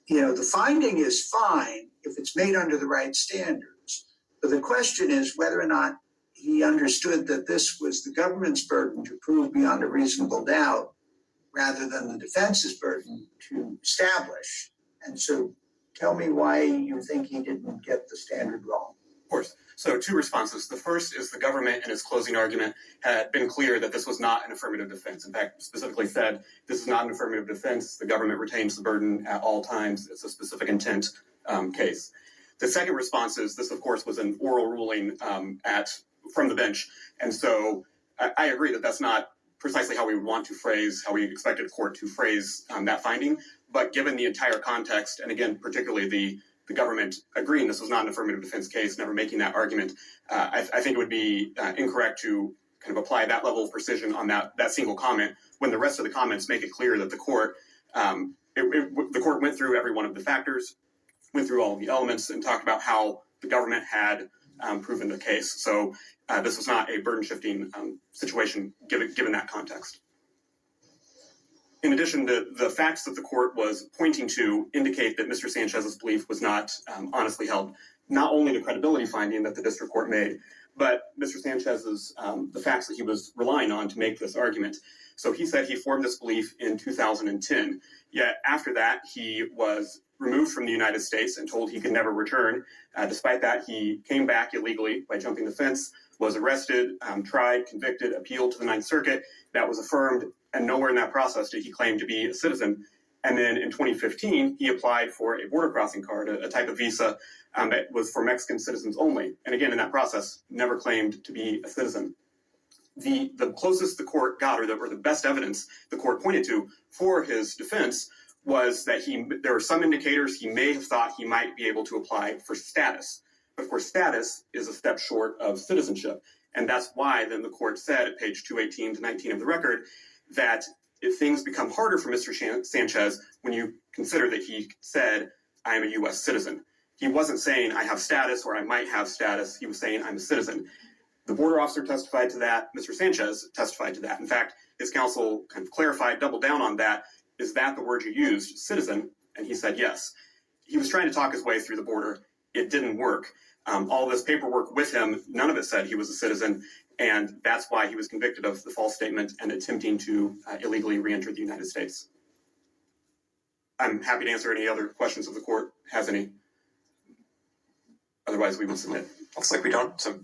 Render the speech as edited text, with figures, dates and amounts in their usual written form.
the finding is fine if it's made under the right standards. But the question is whether or not he understood that this was the government's burden to prove beyond a reasonable doubt rather than the defense's burden to establish. And so tell me why you think he didn't get the standard wrong. Of course. So two responses. The first is the government in its closing argument had been clear that this was not an affirmative defense. In fact, specifically said, this is not an affirmative defense. The government retains the burden at all times. It's a specific intent case. The second response is this, of course, was an oral ruling from the bench. And so I agree that that's not precisely how we would want to phrase, how we expected a court to phrase that finding. But given the entire context, and again, particularly the government agreeing this was not an affirmative defense case, never making that argument, I think it would be incorrect to kind of apply that level of precision on that single comment when the rest of the comments make it clear that the court went through every one of the factors, went through all of the elements, and talked about how the government had proven the case. So this was not a burden-shifting situation given that context. In addition, the facts that the court was pointing to indicate that Mr. Sanchez's belief was not honestly held. Not only the credibility finding that the district court made, but Mr. Sanchez's the facts that he was relying on to make this argument. So he said he formed this belief in 2010. Yet after that, he was removed from the United States and told he could never return. Despite that, he came back illegally by jumping the fence, was arrested, tried, convicted, appealed to the Ninth Circuit. That was affirmed, and nowhere in that process did he claim to be a citizen. And then in 2015, he applied for a border crossing card, a type of visa that was for Mexican citizens only. And again, in that process, never claimed to be a citizen. The closest the court got, or the best evidence the court pointed to for his defense, was that there were some indicators he may have thought he might be able to apply for status. But of course, status is a step short of citizenship. And that's why then the court said at page 218 to 19 of the record that if things become harder for Mr. Sanchez when you consider that he said, I am a U.S. citizen. He wasn't saying I have status or I might have status. He was saying I'm a citizen. The border officer testified to that. Mr. Sanchez testified to that. In fact, his counsel kind of clarified, doubled down on that. Is that the word you used, citizen? And he said yes. He was trying to talk his way through the border. It didn't work. All this paperwork with him, none of it said he was a citizen. And that's why he was convicted of the false statement and attempting to illegally re-enter the United States. I'm happy to answer any other questions if the court has any. Otherwise, we will submit. Looks like we don't. So.